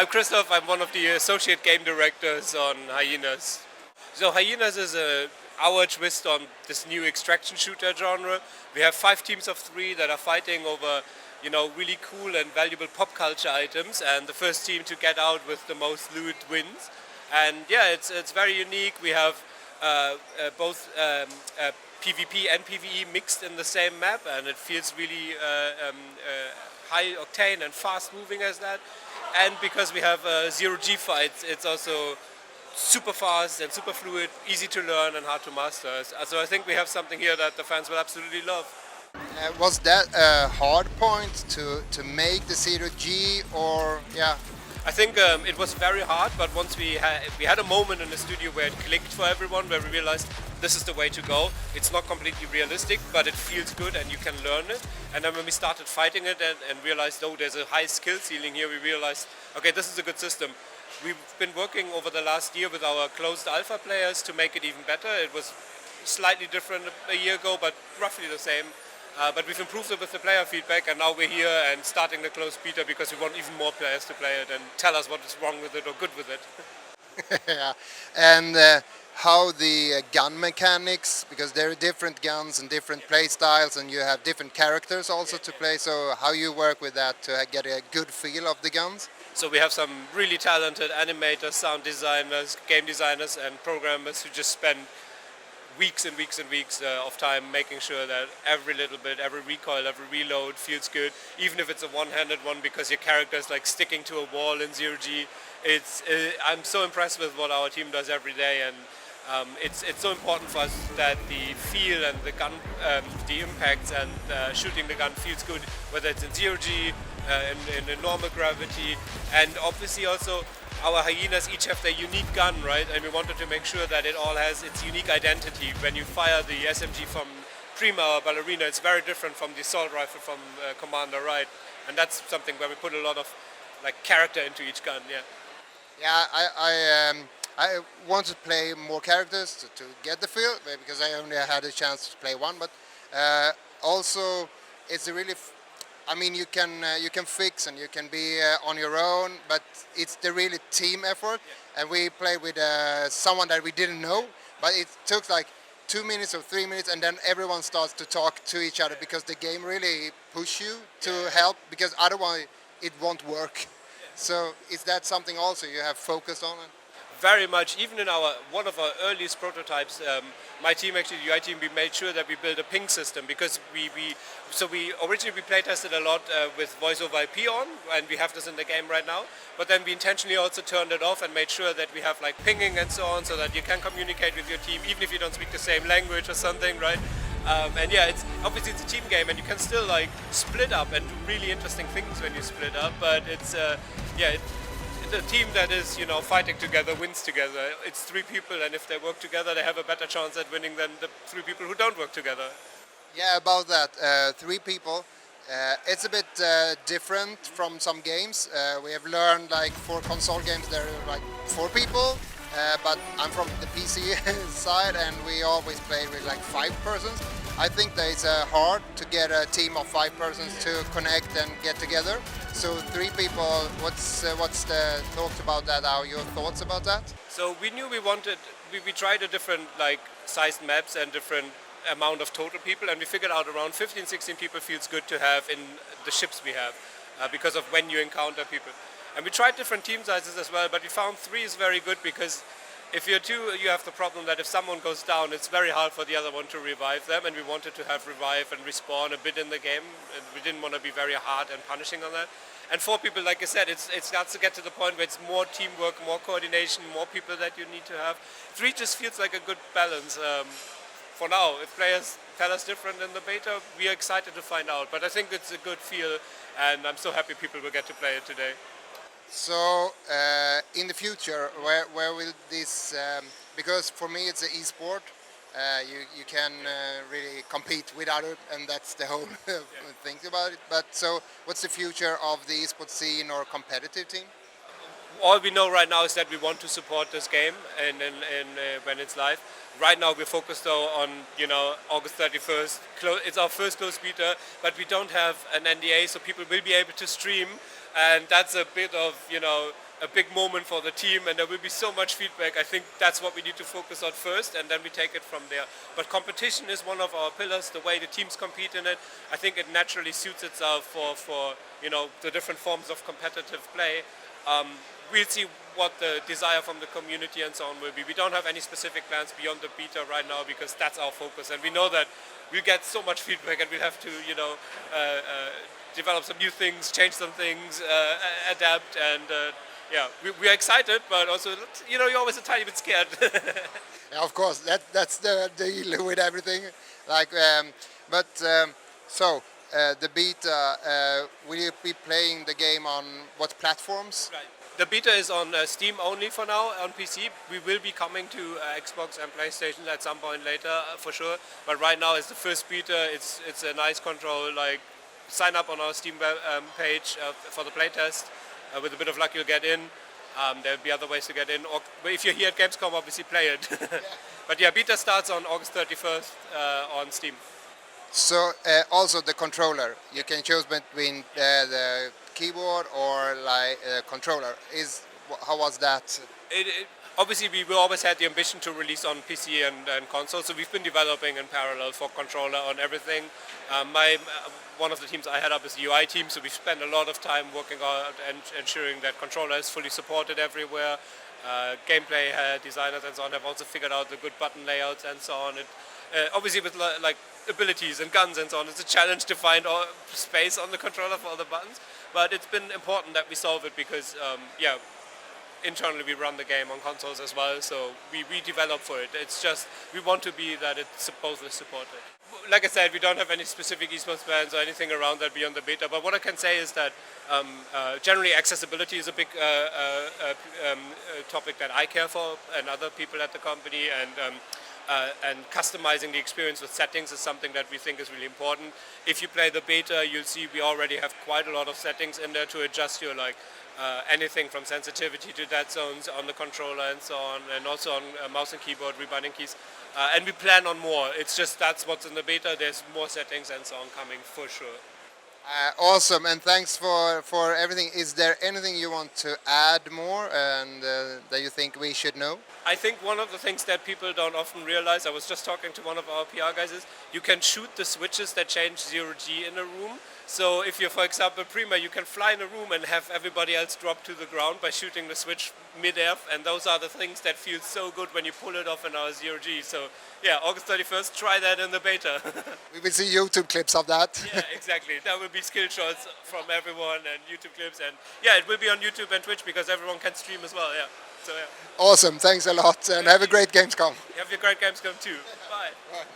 I'm Christoph. I'm one of the associate game directors on Hyenas. So Hyenas is our twist on this new extraction shooter genre. We have 5 teams of 3 that are fighting over, really cool and valuable pop culture items, and the first team to get out with the most loot wins. And yeah, it's very unique. We have both PvP and PvE mixed in the same map, and it feels really high octane and fast moving as that. And because we have zero G fights, it's also super fast and super fluid, easy to learn and hard to master. So I think we have something here that the fans will absolutely love. Was that a hard point to make the zero G, or yeah? I think it was very hard, but once we had a moment in the studio where it clicked for everyone, where we realized this is the way to go. It's not completely realistic, but it feels good and you can learn it. And then when we started fighting it and realized, oh, there's a high skill ceiling here, we realized, okay, this is a good system. We've been working over the last year with our closed alpha players to make it even better. It was slightly different a year ago, but roughly the same. But we've improved it with the player feedback, and now we're here and starting the closed beta because we want even more players to play it and tell us what is wrong with it or good with it. Yeah. And how the gun mechanics, because there are different guns and different play styles, and you have different characters also to play. So how you work with that to get a good feel of the guns? So we have some really talented animators, sound designers, game designers, and programmers who just spend weeks and weeks and weeks of time making sure that every little bit, every recoil, every reload feels good, even if it's a one-handed one because your character is like sticking to a wall in zero G. I'm so impressed with what our team does every day, and it's so important for us that the feel and the gun, the impacts and shooting the gun feels good, whether it's in zero G, in a normal gravity, and obviously also our Hyenas each have their unique gun, right? And we wanted to make sure that it all has its unique identity. When you fire the SMG from Prima or Ballerina, it's very different from the assault rifle from Commander, right? And that's something where we put a lot of character into each gun, yeah. Yeah, I want to play more characters to get the feel, because I only had a chance to play one. But also, it's a really I mean, you can fix and you can be on your own, but it's the really team effort. Yeah. And we played with someone that we didn't know, but it took like 2 minutes or 3 minutes, and then everyone starts to talk to each other because the game really push you to help, because otherwise it won't work. Yeah. So is that something also you have focused on? Very much. Even in one of our earliest prototypes, my team, actually the UI team, we made sure that we build a ping system, because we originally play tested a lot with voice over IP on, and we have this in the game right now. But then we intentionally also turned it off and made sure that we have pinging and so on, so that you can communicate with your team even if you don't speak the same language or something, right? And yeah, it's obviously it's a team game, and you can still split up and do really interesting things when you split up. But it's the team that is, fighting together wins together. It's 3 people, and if they work together, they have a better chance at winning than the 3 people who don't work together. Yeah, about that, 3 people. It's a bit different from some games. We have learned, for console games, there are 4 people, but I'm from the PC side, and we always play with 5 persons. I think that it's hard to get a team of 5 persons to connect and get together. So 3 people, what's the thought about that? How your thoughts about that? So we knew we tried a different sized maps and different amount of total people, and we figured out around 15, 16 people feels good to have in the ships we have, because of when you encounter people. And we tried different team sizes as well, but we found 3 is very good, because if you're 2, you have the problem that if someone goes down, it's very hard for the other one to revive them, and we wanted to have revive and respawn a bit in the game, and we didn't want to be very hard and punishing on that. And 4 people, like I said, it starts to get to the point where it's more teamwork, more coordination, more people that you need to have. 3 just feels like a good balance. For now, if players tell us different in the beta, we are excited to find out. But I think it's a good feel, and I'm so happy people will get to play it today. So in the future, where will this? Because for me, it's an e-sport. You can really compete with others, and that's the whole thing about it. But so, what's the future of the e-sport scene or competitive team? All we know right now is that we want to support this game and when it's live. Right now we're focused though on August 31st. It's our first closed beta, but we don't have an NDA, so people will be able to stream, and that's a bit of a big moment for the team, and there will be so much feedback. I think that's what we need to focus on first, and then we take it from there. But competition is one of our pillars. The way the teams compete in it, I think it naturally suits itself for the different forms of competitive play. We'll see what the desire from the community and so on will be. We don't have any specific plans beyond the beta right now because that's our focus, and we know that we'll get so much feedback, and we'll have to develop some new things, change some things, adapt, and we are excited, but also you're always a tiny bit scared. Yeah, of course, that's the deal with everything. The beta, will you be playing the game on what platforms? Right. The beta is on Steam only for now, on PC. We will be coming to Xbox and PlayStation at some point later, for sure. But right now, it's the first beta. It's a nice control. Like, sign up on our Steam page for the playtest. With a bit of luck, you'll get in. There'll be other ways to get in. Or if you're here at Gamescom, obviously play it. But yeah, beta starts on August 31st on Steam. So also the controller, you can choose between the keyboard or controller. How was that? Obviously, we will always had the ambition to release on PC and console, so we've been developing in parallel for controller on everything. One of the teams I head up is the UI team, so we spend a lot of time working out and ensuring that controller is fully supported everywhere. Gameplay designers and so on have also figured out the good button layouts and so on. Obviously, with abilities and guns and so on, it's a challenge to find space on the controller for all the buttons. But it's been important that we solve it because, internally we run the game on consoles as well, so we develop for it. It's just, we want to be that it's both is supported. Like I said, we don't have any specific esports plans or anything around that beyond the beta, but what I can say is that generally accessibility is a big topic that I care for and other people at the company, and customizing the experience with settings is something that we think is really important. If you play the beta, you'll see we already have quite a lot of settings in there to adjust your anything from sensitivity to dead zones on the controller and so on, and also on mouse and keyboard rebinding keys. And we plan on more. It's just that's what's in the beta. There's more settings and so on coming for sure. Awesome, and thanks for everything. Is there anything you want to add more and that you think we should know? I think one of the things that people don't often realize, I was just talking to one of our PR guys, is you can shoot the switches that change 0G in a room. So if you're, for example, Prima, you can fly in a room and have everybody else drop to the ground by shooting the switch mid-air, and those are the things that feel so good when you pull it off in our 0G. So yeah, August 31st, try that in the beta. We will see YouTube clips of that. Yeah, exactly. That will be skill shots from everyone and YouTube clips, and yeah, it will be on YouTube and Twitch because everyone can stream as well, yeah. So yeah. Awesome, thanks a lot, and have a great Gamescom. Have a great Gamescom too. Bye. Bye.